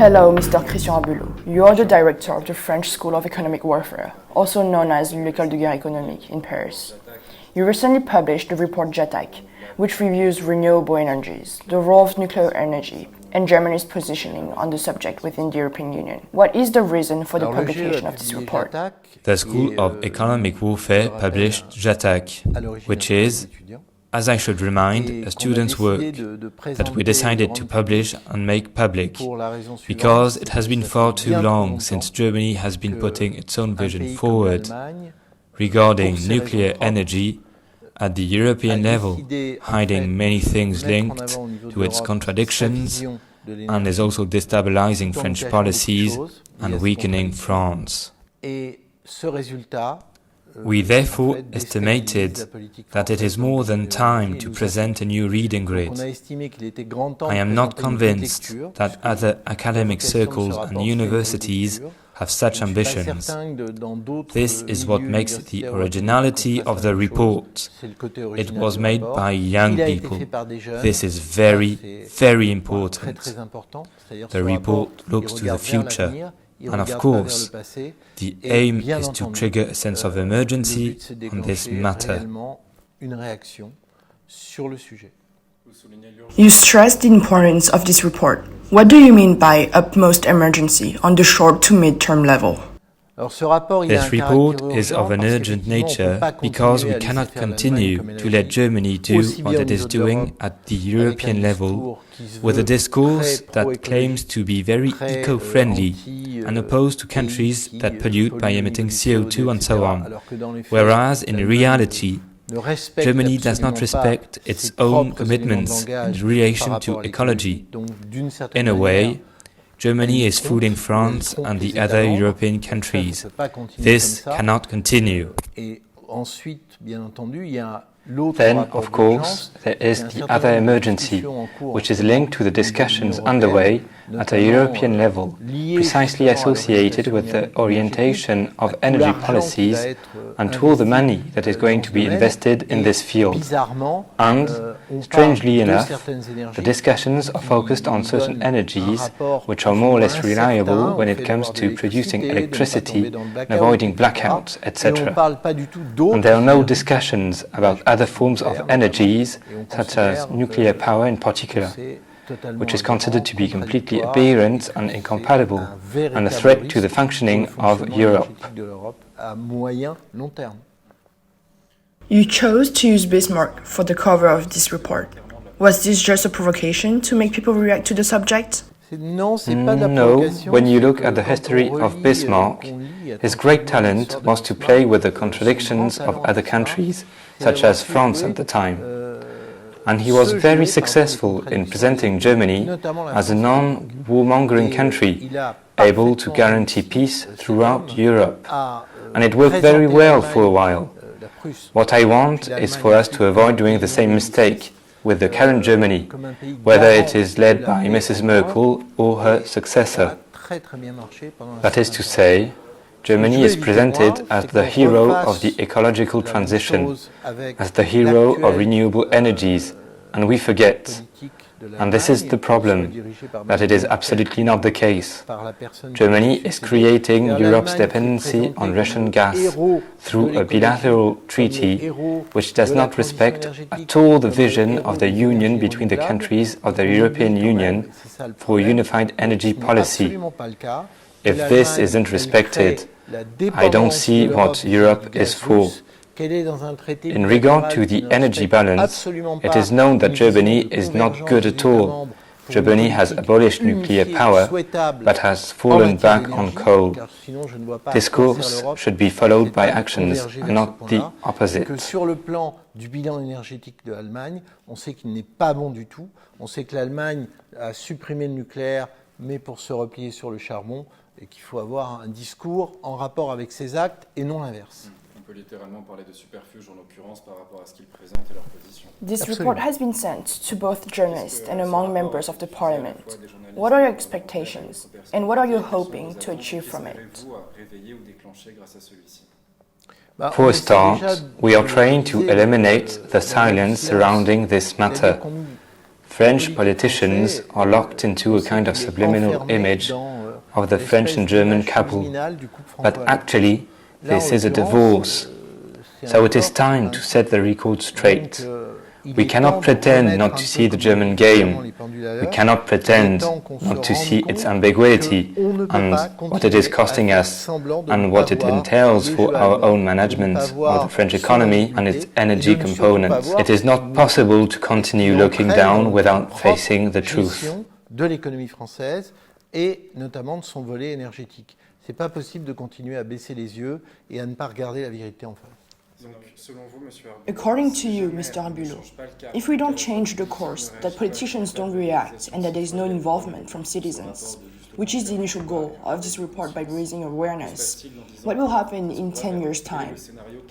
Hello, Mr. Christian Harbulot. You are the director of the French School of Economic Warfare, also known as l'École de guerre économique in Paris. You recently published the report JATAC, which reviews renewable energies, the role of nuclear energy, and Germany's positioning on the subject within the European Union. What is the reason for the publication of this report? The School of Economic Warfare published JATAC, which is, as I should remind, a student's work that we decided to publish and make public, because it has been far too long since Germany has been putting its own vision forward regarding nuclear energy at the European level, hiding many things linked to its contradictions, and is also destabilizing French policies and weakening France. We therefore estimated that it is more than time to present a new reading grid. I am not convinced that other academic circles and universities have such ambitions. This is what makes the originality of the report. It was made by young people. This is very, very important. The report looks to the future. And of course, the aim is to trigger a sense of emergency on this matter. You stressed the importance of this report. What do you mean by utmost emergency on the short to mid-term level? This report is of an urgent nature because we cannot continue to let Germany do what it is doing at the European level with a discourse that claims to be very eco-friendly and opposed to countries that pollute by emitting CO2 and so on, whereas in reality, Germany does not respect its own commitments in relation to ecology. In a way, Germany is fooling France and the other European countries. This cannot continue. Then, of course, there is the other emergency, which is linked to the discussions underway at a European level, precisely associated with the orientation of energy policies and to all the money that is going to be invested in this field. And, strangely enough, the discussions are focused on certain energies which are more or less reliable when it comes to producing electricity and avoiding blackouts, etc. And there are no discussions about other forms of energies, such as nuclear power in particular, which is considered to be completely aberrant and incompatible, and a threat to the functioning of Europe. You chose to use Bismarck for the cover of this report. Was this just a provocation to make people react to the subject? No, when you look at the history of Bismarck, his great talent was to play with the contradictions of other countries, such as France at the time. And he was very successful in presenting Germany as a non-warmongering country, able to guarantee peace throughout Europe. And it worked very well for a while. What I want is for us to avoid doing the same mistake with the current Germany, whether it is led by Mrs. Merkel or her successor. That is to say, Germany is presented as the hero of the ecological transition, as the hero of renewable energies, and we forget. And this is the problem, that it is absolutely not the case. Germany is creating Europe's dependency on Russian gas through a bilateral treaty which does not respect at all the vision of the union between the countries of the European Union for a unified energy policy. If this isn't respected, I don't see what Europe is for. In regard to the energy balance, it is known that Germany is not good at all. Germany has abolished nuclear power, but has fallen back on coal. This course should be followed by actions, and not the opposite. Sur le plan du bilan énergétique de l'Allemagne, on sait qu'il n'est pas bon du tout. On sait que l'Allemagne a supprimé le nucléaire, mais pour se replier sur le charbon, et qu'il faut avoir un discours en rapport avec ses actes et non l'inverse. On peut littéralement parler de superfuge en l'occurrence par rapport à ce qu'ils présentent et leur position. This report has been sent to both journalists and among members of the parliament. What are your expectations and what are you hoping to achieve from it? For a start, we are trying to eliminate the silence surrounding this matter. French politicians are locked into a kind of subliminal image of the French and German couple, but actually this is a divorce. So it is time to set the record straight. We cannot pretend not to see the German game. We cannot pretend not to see its ambiguity and what it is costing us and what it entails for our own management of the French economy and its energy components. It is not possible to continue looking down without facing the truth. De l'économie française et notamment de son volet énergétique. C'est pas possible de continuer à baisser les yeux et à ne pas regarder la vérité en face. According to you, Mr. Harbulot, if we don't change the course, that politicians don't react and that there is no involvement from citizens, which is the initial goal of this report by raising awareness, what will happen in 10 years' time?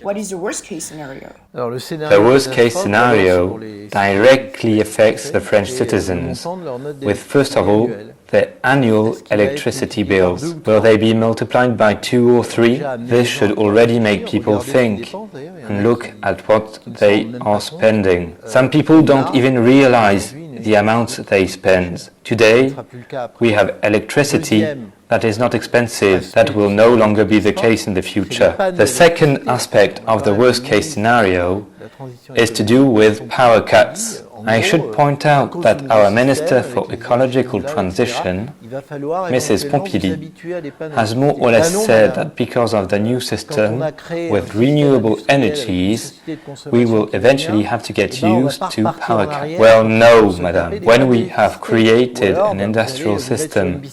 What is the worst-case scenario? The worst-case scenario directly affects the French citizens, with first of all their annual electricity bills. Will they be multiplied by 2 or 3? This should already make people think and look at what they are spending. Some people don't even realize the amounts they spend. Today, we have electricity that is not expensive. That will no longer be the case in the future. The second aspect of the worst-case scenario is to do with power cuts. I should point out that our Minister for Ecological Transition, Mrs. Pompili, has more or less said that because of the new system with renewable energies, we will eventually have to get used to power cuts. Well, no, madam. When we have created an industrial system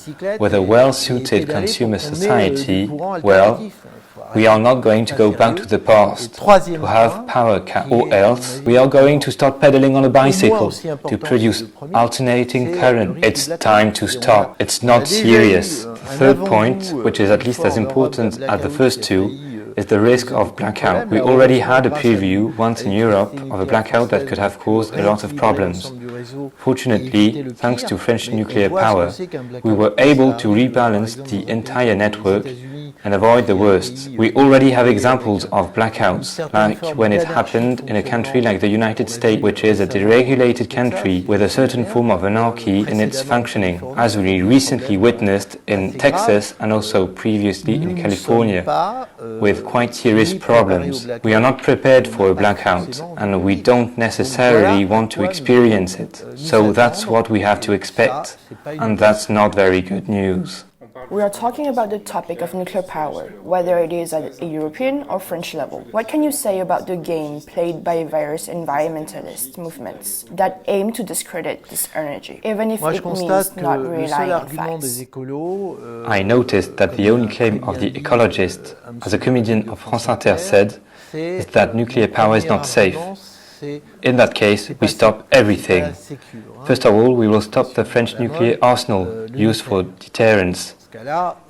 with a well-suited consumer society, well, we are not going to go back to the past to have power cuts, or else we are going to start pedaling on a bicycle to produce alternating current. It's time to stop. It's not serious. The third point, which is at least as important as the first two, is the risk of blackout. We already had a preview once in Europe of a blackout that could have caused a lot of problems. Fortunately, thanks to French nuclear power, we were able to rebalance the entire network and avoid the worst. We already have examples of blackouts, like when it happened in a country like the United States, which is a deregulated country with a certain form of anarchy in its functioning, as we recently witnessed in Texas and also previously in California, with quite serious problems. We are not prepared for a blackout, and we don't necessarily want to experience it. So that's what we have to expect, and that's not very good news. We are talking about the topic of nuclear power, whether it is at a European or French level. What can you say about the game played by various environmentalist movements that aim to discredit this energy, even if it means not relying on facts? I noticed that the only claim of the ecologist, as a comedian of France Inter said, is that nuclear power is not safe. In that case, we stop everything. First of all, we will stop the French nuclear arsenal used for deterrence.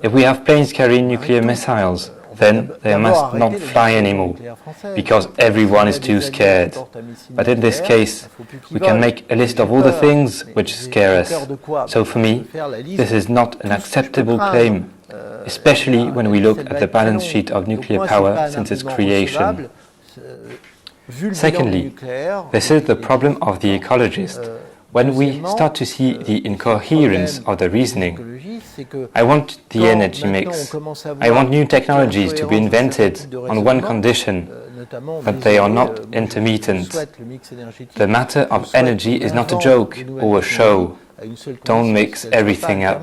If we have planes carrying nuclear missiles, then they must not fly anymore, because everyone is too scared. But in this case, we can make a list of all the things which scare us. So for me, this is not an acceptable claim, especially when we look at the balance sheet of nuclear power since its creation. Secondly, this is the problem of the ecologist. When we start to see the incoherence of the reasoning, I want the energy mix. I want new technologies to be invented on one condition, but they are not intermittent. The matter of energy is not a joke or a show. Don't mix everything up.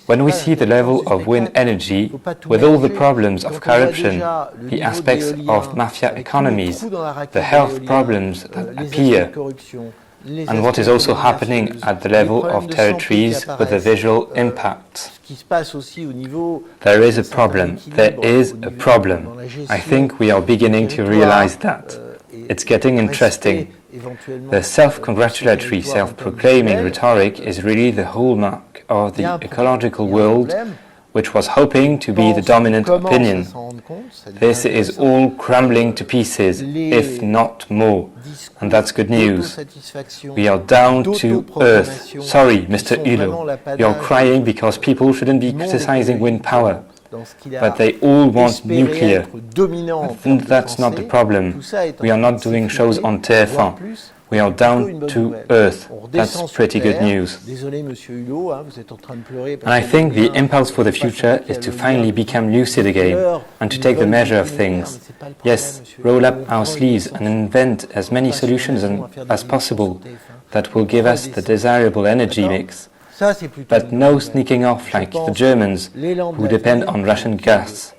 When we see the level of wind energy, with all the problems of corruption, the aspects of mafia economies, the health problems that appear, and what is also happening at the level of territories with a visual impact. There is a problem. There is a problem. I think we are beginning to realize that. It's getting interesting. The self-congratulatory, self-proclaiming rhetoric is really the hallmark of the ecological world, which was hoping to be the dominant opinion. This is all crumbling to pieces, if not more. And that's good news. We are down to earth. Sorry, Mr. Hulot, you're crying because people shouldn't be criticizing wind power. But they all want nuclear. I think that's not the problem. We are not doing shows on TF1. we are down to earth. That's pretty good news. Désolé, Monsieur Hulot, hein, vous êtes en train de pleurer. And I think the impulse for the future is to finally become lucid again and to take the measure of things. Yes, roll up our sleeves and invent as many solutions as possible that will give us the desirable energy mix. But no sneaking off like the Germans, who depend on Russian gas.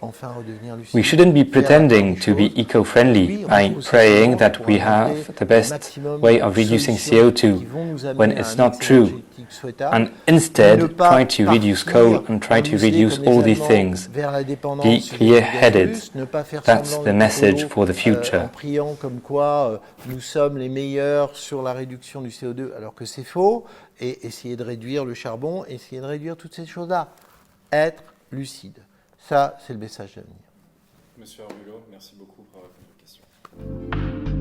We shouldn't be pretending to be eco-friendly by praying that we have the best way of reducing CO2 when it's not true, and instead try to reduce coal and try to reduce all these things. Be clear-headed. That's the message for the future. En priant comme quoi nous sommes les meilleurs sur la réduction du CO2, alors que c'est faux, et essayer de réduire le charbon, essayer de réduire toutes ces choses-là. Être lucide. Ça, c'est le message d'avenir. Monsieur Harbulot, merci beaucoup pour la question.